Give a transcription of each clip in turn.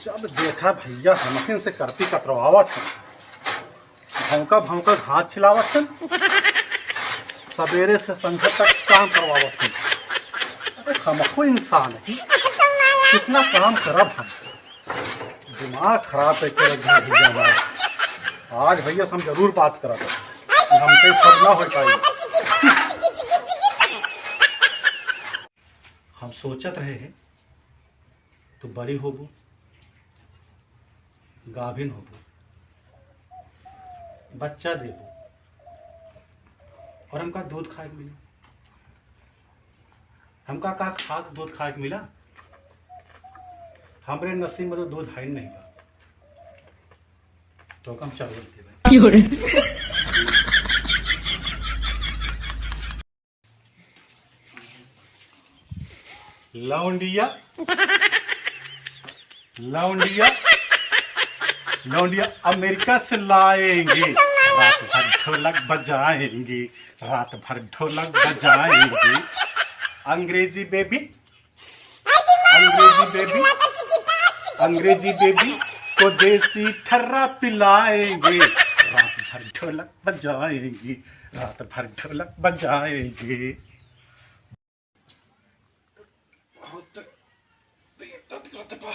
जब देखा भैया हमकिन से करती कतरवावत है, भौंका भौंका घास छिलावत है, सवेरे से संध्या तक काम करवावत है। अरे हमको इंसान है, कितना काम करब हम, दिमाग खराब है के रख दिया भैया हमारा। आज भैया से हम जरूर बात करब, हमसे सब ना हो पाई। हम सोचत रहे हैं तो बड़ी होबू, गाभिन होबू, बच्चा देबू और हमका दूध खाए के मिली। हमका का खाद दूध खाए के मिला, हमरे नसीब में तो दूध है नहीं बा, तो हम चल देते भाई। लौंडिया लौंडिया लौंडिया अमेरिका से लाएंगे, रात भर ढोलक बजाएंगे, रात भर ढोलक बजाएंगे। अंग्रेजी बेबी, अंग्रेजी बेबी, अंग्रेजी बेबी को देसी ठर्रा पिलाएंगे, रात भर ढोलक बजाएंगे, रात भर ढोलक बजाएंगे। बहुत पेट दर्द करता पा।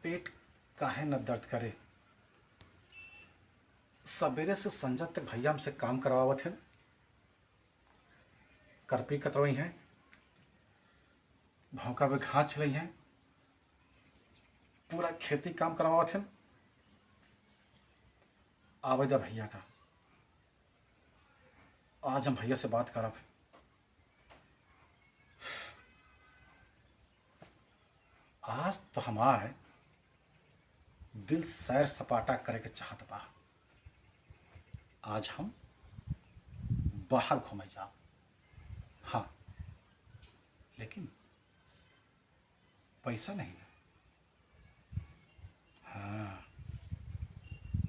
पेट काहे न दर्द करे। सवेरे से संजय तक भैया हमसे काम करवावत है, करपी कतरवाई है, भौंका में घास छिलाई है, पूरा खेती काम करवावत है। आवेदा भैया का, आज हम भैया से बात करब। आज तो हमारे दिल सैर सपाटा करे के चाहत बा। आज हम बाहर घूमे जाओ, हाँ, लेकिन पैसा नहीं है। हाँ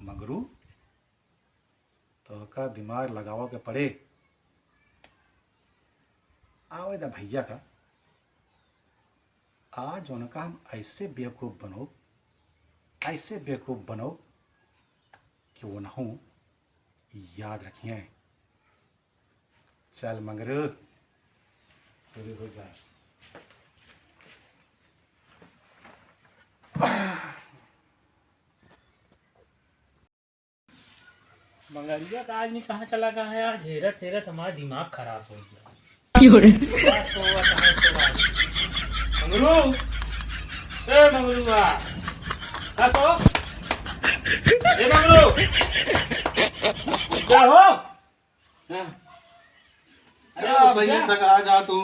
मगरू, तो का दिमाग लगाओ के पड़े। आवेदा भैया का, आज उनका हम ऐसे बेवकूफ़ बनो, ऐसे बेवकूफ़ बनो कि वो ना हो याद रखिए। चल मंगरू, शुरू हो जाए। मंगरिया का आज नहीं कहाँ चला गया है यार, हेरत हेरत हमारा दिमाग खराब हो गया। मंगरू, ए मंगरू आ सो, ए मंगरू क्या हो? क्या भैया तक आ जा तू,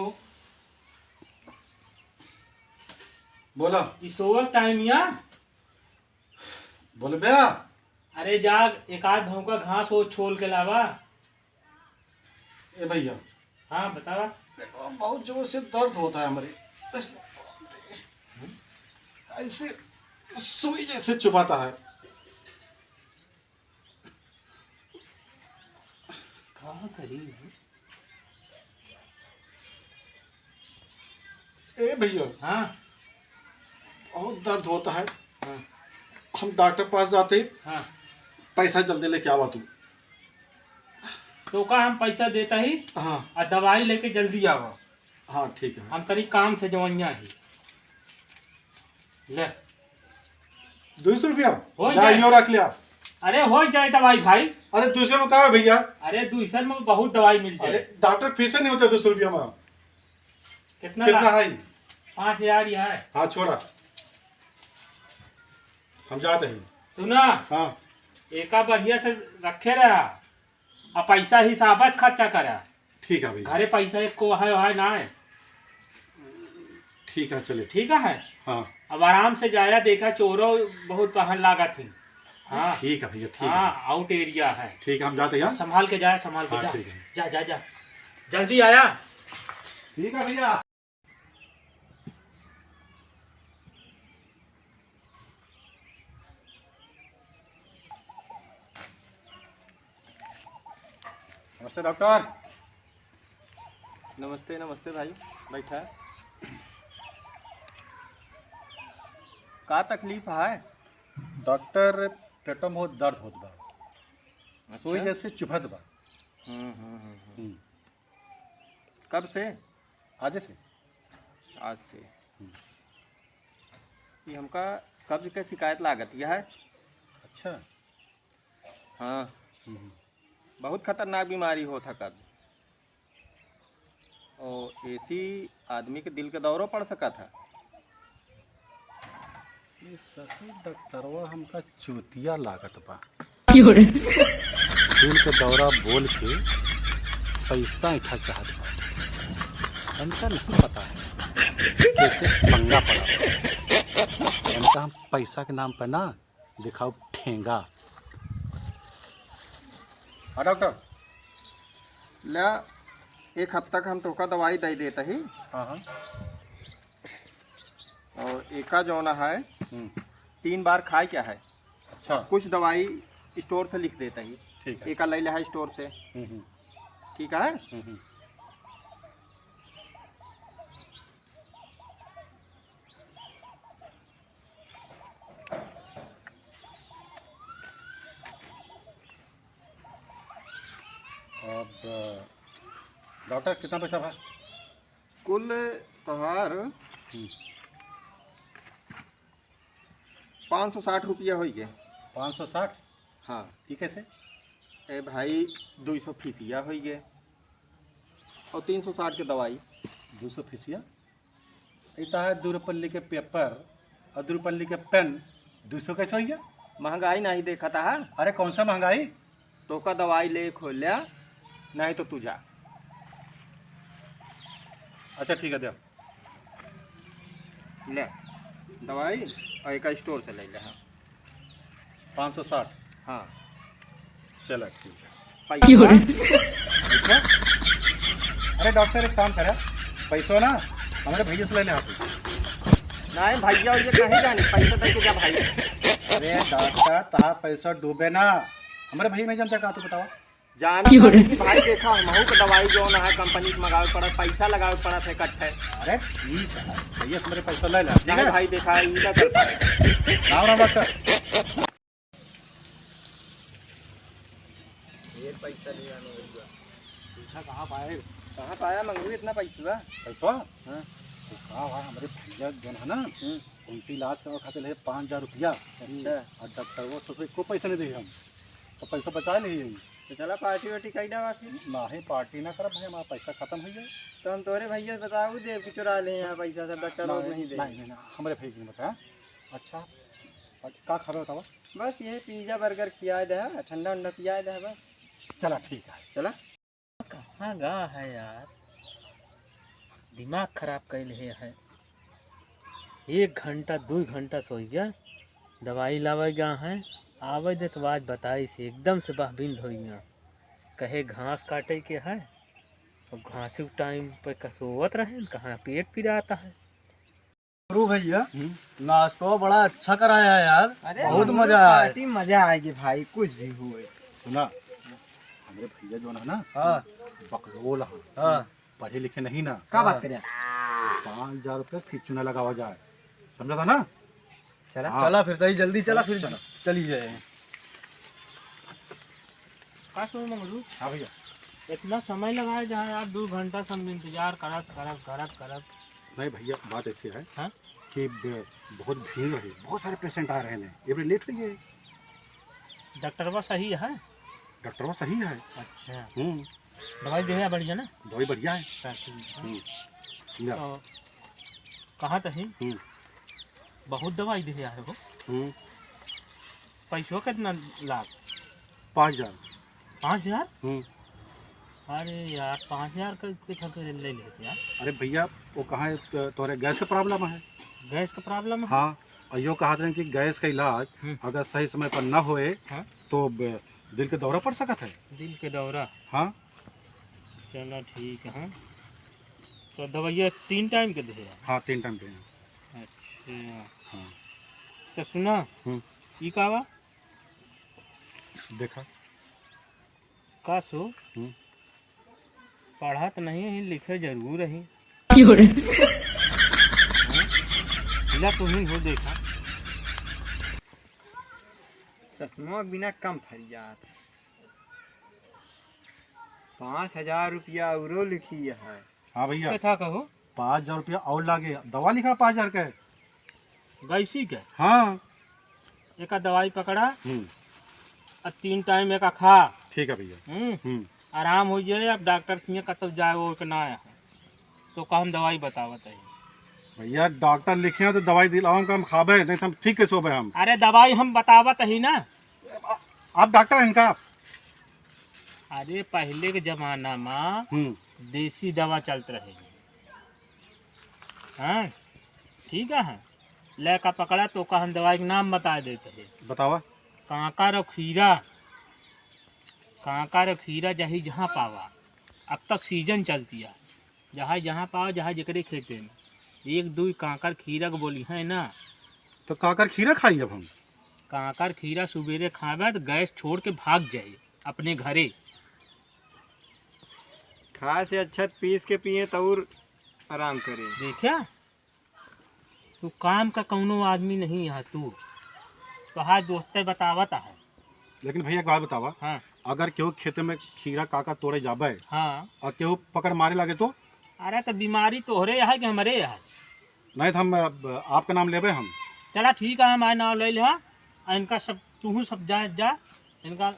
बोला। इस सोवर टाइम या बोले भैया। अरे जाग, एक आध भौंका घास हो छोल के लावा। ए भैया, हाँ बतावा। देखो बहुत जोर से दर्द होता है हमारे, ऐसे सुई जैसे चुभाता है। कहाँ करी ए भैया, हाँ बहुत दर्द होता है। हाँ हम डॉक्टर पास जाते, हाँ, पैसा जल्दी लेके आवा तू। तो का हम पैसा देता ही हाँ और दवाई लेके जल्दी आओ। हाँ ठीक है। हम तरी काम से जवैया ही ले 200 रुपया हो जाए। यो रख लिया। अरे हो जाए दवाई भाई। अरे 200 में कहा है भैया? अरे 200 में बहुत दवाई मिल जाए। अरे डॉक्टर फीस नहीं होता 200 रुपया में। कितना है? 5000 ही है। हाँ छोड़ा, हम जाते हैं। सुना, हाँ एका बढ़िया से रखे रहा और पैसा हिसाब से खर्चा करा। ठीक है भैया। घरे पैसा एक को है ना है। ठीक है चले। ठीक है। हाँ अब आराम से जाया, देखा चोरों बहुत कहाँ लागत थी। हाँ ठीक है भैया, ठीक हाँ है। आउट एरिया है। ठीक है हम जाते हैं। संभाल के जाए, संभाल के हाँ, जा। ठीक है। जा जा जा जल्दी आया। ठीक है भैया। नमस्ते डॉक्टर। नमस्ते नमस्ते भाई। बैठा। का तकलीफ है? डॉक्टर पेटो में बहुत दर्द होत बा, सोई अच्छा। जैसे चुभत बा। हम्म। कब से? आजे से। आज से। ये हमका कब्ज के शिकायत लागत यह है। अच्छा। हाँ, बहुत खतरनाक बीमारी हो था कब्ज। और ऐसी आदमी के दिल के दौरों पड़ सका था। ये ससुर डॉक्टरवा हमका चूतिया लागत बा। दिल के दौरा बोल के पैसा इठा चाहत बा। हमका नहीं पता है कैसे पंगा पड़ा। हमका हम पैसा के नाम पे ना दिखाओ ठेंगा। हाँ डॉक्टर। ला, एक हफ्ता का हम तोका दवाई दे देता ही। हाँ हाँ। और एका जौना है 3 बार खाए क्या है। अच्छा। कुछ दवाई स्टोर से लिख देता ही। ठीक है। एका ले लिया है स्टोर से। ठीक है। अब डॉक्टर कितना पैसा भा? कुल तोहार 560 रुपया हो गए। 560? हाँ। ये कैसे? ए भाई 200 फीसिया हो गए और 360 के दवाई। 200 फीसिया? इतना है 2 रुपये के पेपर और 2 रुपये के पेन, 200 कैसे हो गया? महंगाई नहीं देखा था। अरे कौन सा महंगाई? तो का दवाई ले खोल लिया, नहीं तो तू जा। अच्छा ठीक है दे। ले दवाई और एक स्टोर से ले ले। हाँ 560? हाँ। चलो ठीक है। पैसा? अरे डॉक्टर एक काम करे, पैसो ना हमारे भैया से ले ले हाथी। नहीं भैया ये कहीं जानी, पैसा दे के जा भाई। अरे डॉक्टर तार पैसा डूबे ना, हमारे भैया नहीं जानते का, तू बताओ। जान कि भाई देखा हमहू के दवाई जो ना है कंपनी से मंगावे पड़ा, पैसा लगावे पड़ा थे इकट्ठे। अरे ठीक है भैया से मेरे पैसा ले ले, ठीक है भाई देखा इधर चल पाए। राम राम डॉक्टर। ये पैसा लिया नहीं हुआ। पैसा कहाँ पाए? कहाँ पाया मंगू इतना पैसा? पैसा? हाँ तो कहा हुआ हमारे भैया जो है ना उनसे इलाज करवा खाते ले 5000 रुपया। अच्छा। और डॉक्टर वो सोचे को पैसा नहीं देगी, हम तो पैसा बचा ले। तो चला पार्टी वार्टी कही डावा फिर। ना ही पार्टी ना करब भाई, हमारा पैसा खत्म हो जाए। तो हम तोरे भैया से बताओ दे कि चुरा ले यहाँ पैसा सब डॉक्टर लोग नहीं दे। नहीं नहीं हमारे भैया ने बताया। अच्छा का खावे बतावा? बस ये पिज्जा बर्गर खिया दे, ठंडा उंडा पिया दे बस। चला ठीक है। चला। कहाँ गा है यार, दिमाग खराब कैल है। 1 घंटा 2 घंटा सोई गया, दवाई लावे गा है, आवे दे तो आज बताई से एकदम से बहबिंद हो गया। कहे घास काटे के है और घासी टाइम पे कसोवत रहे, कहाँ पेट पिराता है। गुरु भैया नाश्ता बड़ा अच्छा कराया है यार। अरे बहुत मजा आया। पार्टी मजा आएगी भाई, कुछ भी हुए। सुना हमारे भैया जो है ना हाँ बकलोल हाँ। पढ़े लिखे नहीं ना। क्या बात करें? 5000 रुपये फिर चुना लगावा जाए, समझा था ना? चला। हाँ। चला फिर सही, जल्दी चला फिर चली जाए। का सुन मंगलू, हाँ भैया। इतना समय लगाया जहाँ यार 2 घंटा सब इंतजार करत। नहीं भैया बात ऐसी है हाँ? कि बहुत भीड़ रही, बहुत सारे पेशेंट आ रहे हैं, ये बड़े लेट हो गए। डॉक्टरवा सही है? डॉक्टर वो सही है। अच्छा। हम्म, दवाई दे बढ़िया ना? दवाई बढ़िया है। या, तो कहाँ तही हम्म, बहुत दवाई दे यार वो। पैसों कितना लाख? 5000। 5000? हम्म, अरे यार 5000 का ले लेते यार। अरे भैया वो कहाँ है, तोरे गैस का प्रॉब्लम है। गैस का प्रॉब्लम है? हाँ, और यो कहा था कि गैस का इलाज अगर सही समय पर न होए हाँ? तो दिल के दौरा पड़ सकता है। दिल के दौरा? हाँ चलो ठीक है। हाँ तो दवाइयाँ 3 टाइम के दे यार? हाँ 3 टाइम पे हैं। अच्छा हाँ तो सुना ई कावा देखा का सो पढ़ा तो नहीं है, लिखे जरूर है। हिला तुम्हें हो देखा चश्मा बिना कम फरियाद 5,000 रुपया औरो लिखी है। हाँ भैया क्या था कहो 5,000 रुपया और लागे, दवा लिखा 5,000 का है। गैसी के हाँ एक दवाई पकड़ा और 3 टाइम एक खा ठीक है भैया। आराम हो जाए। अब डॉक्टर सिंह कतौ जाए वो के ना है तो हम दवाई बतावत है। भैया डॉक्टर लिखे हैं तो दवाई दिलाओ हम खाबे, नहीं तो हम ठीक कैसे होबे हम। अरे दवाई हम बतावत ही ना। आप डॉक्टर हैं इनका? अरे पहले के जमाना में देसी दवा चलत रहे। हाँ ठीक है। ले का पकड़ा तो का हम दवाई के नाम बता देते हैं। बतावा। कांकर और खीरा, कांकर और खीरा जही जहाँ पावा। अब तक सीजन चलती है, जहाँ जहाँ पावा जहाँ जकरे खेते में 1-2 कांकर खीरा के बोली है ना। तो काकर खीरा खाई अब हम। कांकर खीरा सुबेरे खावे तो गैस छोड़ के भाग जाए अपने घरे। खा से अच्छा पीस के पिए तो और आराम करे। देखा तू काम का कौनो आदमी नहीं है। तू कहा दोस्ते बतावत है। लेकिन भैया एक बात बतावा। हाँ अगर केहू खेते में खीरा काका तोड़े जाबे हाँ और केहू पकड़ मारे लगे तो? अरे तो बीमारी तोहरे है कि हमारे है? नहीं तो हम आपका नाम लेबे हम। चला ठीक है हमारे नाम ले ले। इनका सब तू सब जा इनका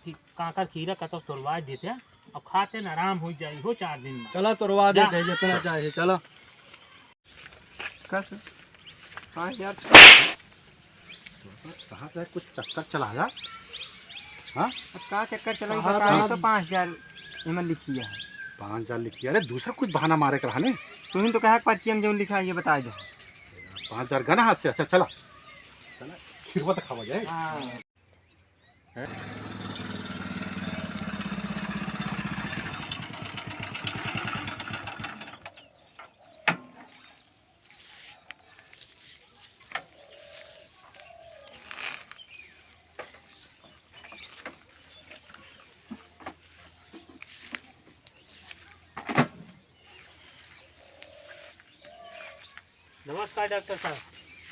कांकर खीरा का तो तोड़वा देते और खाते न आराम हो जाए हो 4 दिन में। चला तोड़वा जा। देते जितना चाहिए। चला 5,000 कहाँ पे कुछ चक्कर चलाया? हाँ का चक्कर चला हाँ, बता हाँ। तो 5,000 इमन लिखी है। 5,000 लिखी। अरे दूसरा कुछ बहाना मारे कर ने। तू ही तो कहा पर्ची में जो लिखा है ये बता दो। 5,000 गना हाथ से। अच्छा चला चला खीरवा तो खावा जाए। नमस्कार डॉक्टर साहब।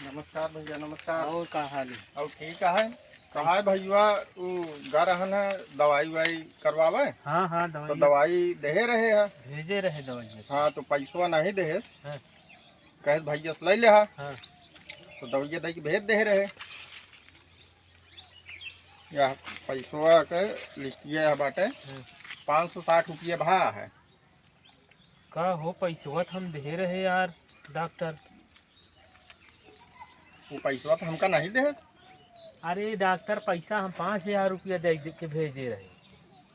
नमस्कार भैया नमस्कार। और का हाल है? और ठीक है। कहा है भैया तू गा रहन है दवाई वाई करवावे? हाँ हाँ तो दवाई दवाई दे रहे है। भेजे रहे दवाई। हाँ तो पैसवा नहीं दे हाँ। कहे भैया से ले ले हा। हाँ तो दवाइया दे के भेज दे रहे या पैसवा के लिस्टिया बाटे 560 रुपये भा है। का हो पैसवा हम दे रहे यार डॉक्टर। वो पैसवा तो हमका नहीं दे। अरे डॉक्टर पैसा हम 5,000 रुपया दे के भेजे रहे।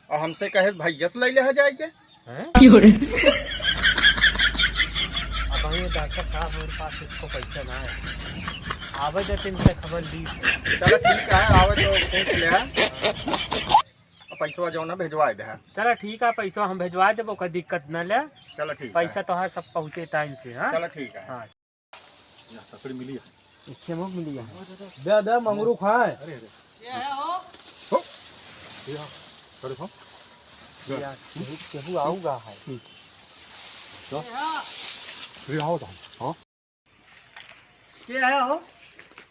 और हमसे कहे भैया से ले ले जाए के। हैं? अब ये डॉक्टर साहब मेरे पास इसको पैसा ना है। आवे देते इनसे खबर ली। चलो ठीक है आवे तो पूछ ले और पैसवा जो ना भेजवा दे। चलो ठीक है पैसा हम भेजवा देबो, कोई दिक्कत न ले। चलो ठीक पैसा तो हर सब पहुँचे टाइम से। हाँ चलो ठीक है। हाँ तकड़ी मिली है। इच्छे मुख मिली है। दे दे मंगरू खाए। अरे अरे हो केहू आऊगा है। आओ तो हाँ के आया हो?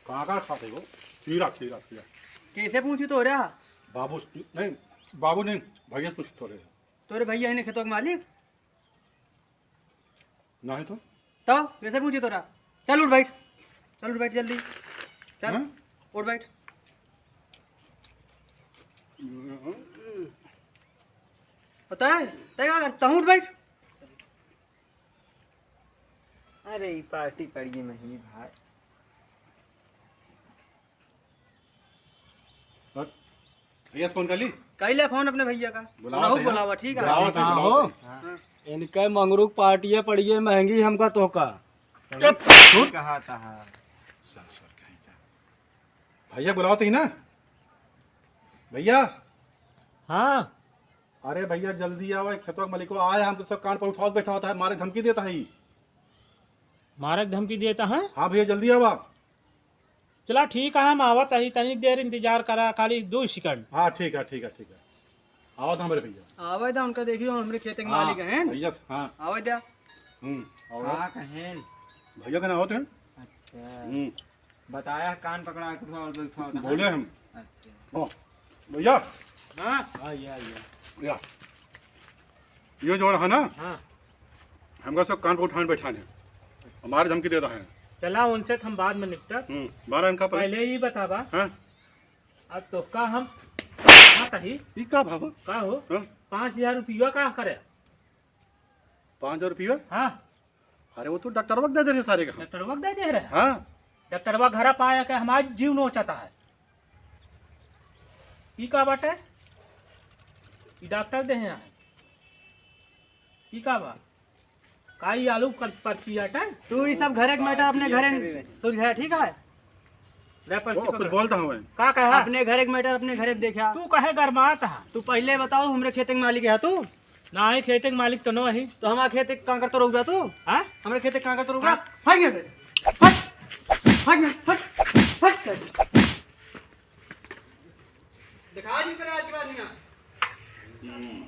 काका खाते हो? खीरा खीरा खीरा। कैसे पूछी तो रहा? बाबू नहीं, बाबू नहीं भैया कुछ थोड़े तोरे भैया ने खेतों के मालिक नहीं तो कैसे पूछी तोरा? चल उठ बैठ, चल उठ बैठ जल्दी चल। हाँ? उठ बैठ। पता है तय क्या करता हूँ? उठ बैठ। अरे पार्टी पड़ी नहीं भाई। भैया फोन कर ली? कई ले फोन अपने भैया का। बुलावा बुलाओ तो बुलावा ठीक है। बुलावा तो हो बुलावा। इनके मंगरू पार्टियाँ पड़ी है महंगी हमका तोहका। कहा था भैया बुलाओ तो ही ना भैया। हाँ अरे भैया जल्दी आओ, खेतों के मालिक आया हमको सब कान पर उठाओ बैठा होता है, मारे धमकी देता है। मारक धमकी देता है। हाँ भैया जल्दी आओ आप। चला ठीक है हम आवत ही, तनी देर इंतजार करा, खाली 2 सेकंड। हाँ ठीक है ठीक है ठीक है। आओ तो हमारे भैया। आवे दा उनका देखियो हमरे खेते के हाँ, मालिक हैं भैया हाँ आवे दा। हाँ कहें। भैया के ना होते हैं। अच्छा बताया कान पकड़ा के बोले हम। अच्छा ओ भैया हाँ आइए या ये जो है ना हाँ हमका सब कान को उठाने बैठाने हमारे धमकी दे रहा है। चला उनसे हम बाद में निपटा। 12 इनका पहले ही बतावा। हाँ अब तो का हम हाँ तही ये का भाव का हो हाँ? 5,000 रुपया का करे। 5,000 रुपया। हाँ अरे वो तो डॉक्टर वक्त दे दे रहे सारे का। डॉक्टर वक्त दे दे रहे। हाँ डॉक्टरवा घर पाया के हमारा जीव नोचता है। ई का बाटे ई डॉक्टर दे हैं ई का बा का ई आलू पर्ची आटा तू ये सब घरे के मैटर अपने घरे सुलझा ठीक है। रे पर्ची कुछ पकड़। बोलता हूँ मैं। का कहा अपने घरे के मैटर अपने घरे देखा। तू कहे गरमात है। तू पहले बताओ हमरे खेते के मालिक है तू। ना ही खेते के मालिक तो नहीं। तो हमारे खेते के कांकर तो रुक तू। हाँ हमारे खेते के कांकर तो रुक हट गया हट हट हट हट दिखा दी पर आज के बाद नहीं